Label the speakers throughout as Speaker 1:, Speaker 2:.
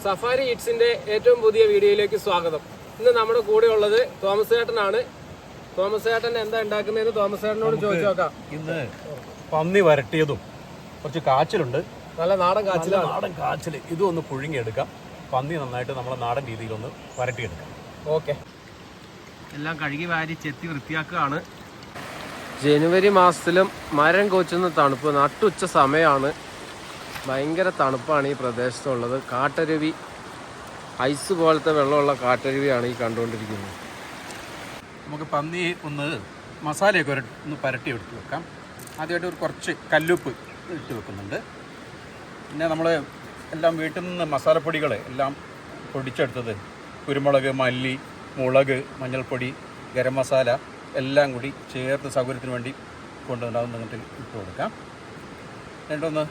Speaker 1: Safari ഈറ്റ്സിന്റെ ഏറ്റവും പുതിയ വീഡിയോയിലേക്ക് സ്വാഗതം. ഇന്ന് നമ്മുടെ കൂടെ ഉള്ളത് തോമസ് ചേട്ടനാണ്. തോമസ് ചേട്ടൻ എന്താ ഉണ്ടാക്കുന്നതെന്ന് തോമസ് ചേട്ടനോട് ചോദിച്ചു നോക്കാം.
Speaker 2: ഇന്ന് പന്നി വരട്ടിയതും കുറച്ച് കാച്ചിലുണ്ട്,
Speaker 1: നല്ല നാടൻ കാച്ചിലാണ്.
Speaker 2: നാടൻ കാച്ചിൽ ഇതും ഒന്ന് പുഴുങ്ങിയെടുക്കാം. പന്നി നന്നായിട്ട് നമ്മളെ നാടൻ രീതിയിലൊന്ന് വരട്ടിയെടുക്കാം.
Speaker 1: ഓക്കെ, എല്ലാം കഴുകി വാരി ചെത്തി വൃത്തിയാക്കുകയാണ്. ജനുവരി മാസത്തിലും മരം കോച്ചുന്ന തണുപ്പ്, നട്ടുച്ച സമയമാണ്. ഭയങ്കര തണുപ്പാണ് ഈ പ്രദേശത്തുള്ളത്. കാട്ടരുവി, ഐസ് പോലത്തെ വെള്ളമുള്ള കാട്ടരുവിയാണ് ഈ കണ്ടുകൊണ്ടിരിക്കുന്നത്.
Speaker 2: നമുക്ക് പന്നി ഒന്ന് മസാലയൊക്കെ ഒന്ന് പരട്ടി എടുത്ത് വെക്കാം. ആദ്യമായിട്ട് ഒരു കുറച്ച് കല്ലുപ്പ് ഇട്ട് വെക്കുന്നുണ്ട്. പിന്നെ നമ്മൾ എല്ലാം വീട്ടിൽ നിന്ന് മസാലപ്പൊടികൾ എല്ലാം പൊടിച്ചെടുത്തത്, കുരുമുളക്, മല്ലി, മുളക്, മഞ്ഞൾപ്പൊടി, ഗരം മസാല എല്ലാം കൂടി ചേർത്ത് സൗകര്യത്തിന് വേണ്ടി കൊണ്ടുവന്നാവും. എന്നിട്ട് ഇട്ട് കൊടുക്കാം. എന്നിട്ടൊന്ന്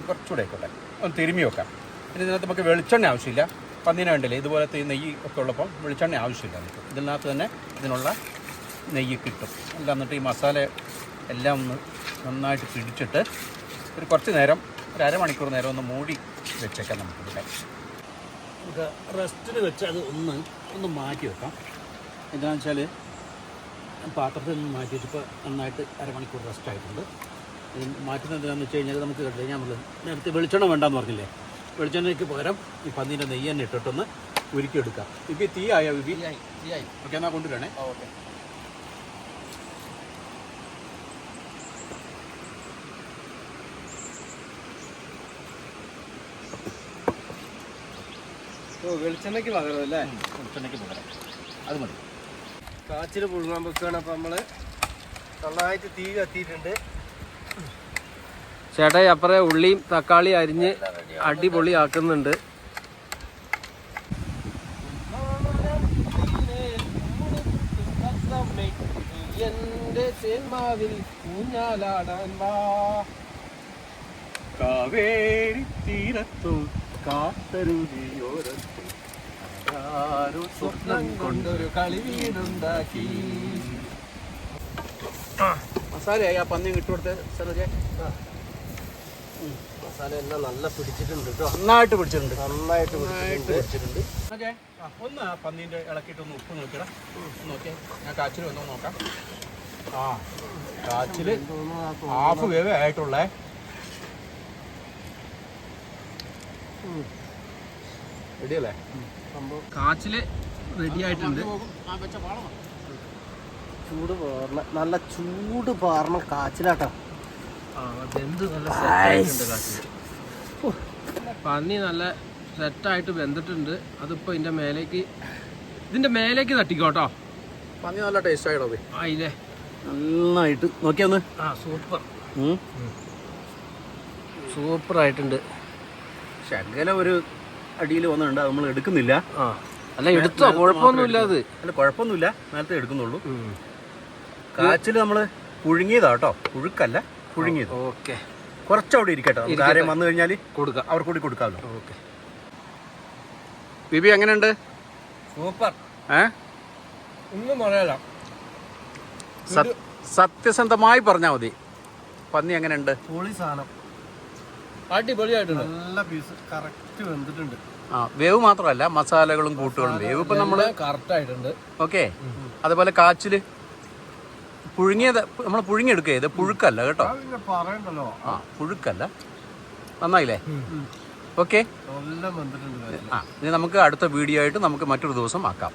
Speaker 2: കുറച്ചുകൂടെ ആയിക്കോട്ടെ, ഒന്ന് തിരുമ്മി വെക്കാം. ഇനി ഇതിനകത്ത് നമുക്ക് വെളിച്ചെണ്ണ ആവശ്യമില്ല. പന്നീനെ വേണ്ടില്ലേ, ഇതുപോലത്തെ ഈ നെയ്യ് ഒക്കെ ഉള്ളപ്പോൾ വെളിച്ചെണ്ണ ആവശ്യമില്ല നമുക്ക്. ഇതിനകത്ത് തന്നെ ഇതിനുള്ള നെയ്യ് കിട്ടും. എല്ലാം എന്നിട്ട് ഈ മസാല എല്ലാം ഒന്ന് നന്നായിട്ട് പിടിച്ചിട്ട് ഒരു കുറച്ച് നേരം, ഒരു അരമണിക്കൂർ നേരം ഒന്ന് മൂടി വെച്ചേക്കാം. നമുക്കിവിടെ നമുക്ക് റെസ്റ്റിന് വെച്ച് അത് ഒന്ന് മാറ്റി വെക്കാം. എന്താണെന്ന് വെച്ചാൽ പാത്രത്തിൽ നിന്ന് മാറ്റി വെച്ചപ്പോൾ നന്നായിട്ട് അരമണിക്കൂർ റെസ്റ്റ് ആയിട്ടുണ്ട്. മാറ്റുന്നത് എന്താണെന്ന് വെച്ച് കഴിഞ്ഞാൽ നമുക്ക് കണ്ടില്ല, നമ്മൾ നേരത്തെ വെളിച്ചെണ്ണ വേണ്ടാന്ന് പറഞ്ഞില്ലേ, വെളിച്ചെണ്ണയ്ക്ക് പകരം ഈ പന്നീൻ്റെ നെയ്യ് തന്നെ ഇട്ടിട്ടൊന്ന് ഉരുക്കിയെടുക്കാം. വിപി തീ ആയോ? വിപി ഓക്കെ, എന്നാൽ കൊണ്ടുവരണേ. ഓക്കെ,
Speaker 1: വെളിച്ചെണ്ണയ്ക്ക് പകരം അല്ലേ?
Speaker 2: വെളിച്ചെണ്ണയ്ക്ക് പകരം അത് മതി.
Speaker 1: കാച്ചിൽ പുഴുങ്ങാൻ വെക്കുകയാണ്. അപ്പം നമ്മൾ നന്നായിട്ട് തീ കത്തിയിട്ടുണ്ട്. ചേട്ടാ അപ്പുറം ഉള്ളിയും തക്കാളി അരിഞ്ഞ് അടിപൊളിയാക്കുന്നുണ്ട്. എന്റെ തേന്മാവിൽ ഊഞ്ഞാലാടാൻ വാ,
Speaker 2: കാവേരി തീരത്തു കാത്തരുതിയോരത്തു
Speaker 1: സ്വപ്നം കൊണ്ടൊരു കളി വീടുണ്ടാക്കി.
Speaker 2: മസാലയായി ആ പന്നി ഇട്ടുകൊടുത്ത് സരോജ.
Speaker 1: മസാല എല്ലാം നല്ല പിടിച്ചിട്ടുണ്ട് കേട്ടോ.
Speaker 2: നന്നായിട്ട് പിടിച്ചിട്ടുണ്ട്. ഒന്ന് ആ പന്നീൻ്റെ ഇളക്കിയിട്ടൊന്ന് ഉപ്പ് നോക്കിയടാ. നോക്കിയാൽ ഞാൻ കാച്ചിൽ വന്നോ നോക്കാം. ആ കാച്ചിൽ ഹാഫ് വേവ് ആയിട്ടുള്ളേ. റെഡിയല്ലേ?
Speaker 1: കാച്ചില് റെഡി ആയിട്ടുണ്ട്.
Speaker 3: ചൂട് പാർന്ന, നല്ല ചൂട് പാർന്ന കാച്ചിലാട്ടോ.
Speaker 1: പന്നി നല്ല സെറ്റായിട്ട് വെന്തിട്ടുണ്ട്. അതിപ്പോ ഇതിന്റെ മേലേക്ക് തട്ടിക്കോട്ടോ.
Speaker 2: പന്നി നല്ല ടേസ്റ്റ് ആയിട്ടോ.
Speaker 1: ആയില്ലേ?
Speaker 2: നന്നായിട്ട് നോക്കിയാന്ന്.
Speaker 1: സൂപ്പർ ആയിട്ടുണ്ട്.
Speaker 2: ശകല ഒരു അടിയിൽ വന്നിട്ടുണ്ട്, അത് നമ്മൾ എടുക്കുന്നില്ല.
Speaker 1: അല്ല എടുത്തോ, കുഴപ്പമൊന്നുമില്ല.
Speaker 2: അല്ല കുഴപ്പമൊന്നുമില്ല, നേരത്തെ എടുക്കുന്നുള്ളൂ. കാച്ചിൽ നമ്മൾ പുഴുങ്ങിയതാ കേട്ടോ, പുഴുക്കല്ല, പുഴുങ്ങിയത്.
Speaker 1: ഓക്കെ,
Speaker 2: കുറച്ചവിടെ ഇരിക്കട്ടോ. കാര്യം വന്നു കഴിഞ്ഞാൽ
Speaker 1: കൊടുക്കാം,
Speaker 2: അവർ കൂടി കൊടുക്കാമല്ലോ.
Speaker 1: ഓക്കെ.
Speaker 2: ബിബി എങ്ങനെയുണ്ട്?
Speaker 1: സൂപ്പർ.
Speaker 2: ഒന്നും പറയാല, സത്യസന്ധമായി പറഞ്ഞാൽ മതി. പന്നി എങ്ങനെയുണ്ട്?
Speaker 3: പൊളി സാധനം,
Speaker 1: അടിപൊളിയായിട്ടുണ്ട്.
Speaker 3: നല്ല പീസ്, കറക്റ്റ് വെന്തിട്ടുണ്ട്.
Speaker 2: വേവ് മാത്രമല്ല, മസാലകളും കൂട്ടുകളും വേവ് ഇപ്പം നമ്മൾ
Speaker 1: കറക്റ്റ് ആയിട്ടുണ്ട്.
Speaker 2: ഓക്കെ. അതുപോലെ കാച്ചില് പുഴുങ്ങിയത് നമ്മൾ പുഴുങ്ങിയെടുക്കുക. ഇത് പുഴുക്കല്ല കേട്ടോ,
Speaker 3: പറയണ്ടല്ലോ.
Speaker 2: പുഴുക്കല്ല. നന്നായില്ലേ? ഓക്കെ.
Speaker 3: നല്ല വെന്തിട്ടുണ്ട്.
Speaker 2: ഇനി നമുക്ക് അടുത്ത വീഡിയോ ആയിട്ട് നമുക്ക് മറ്റൊരു ദിവസം ആക്കാം.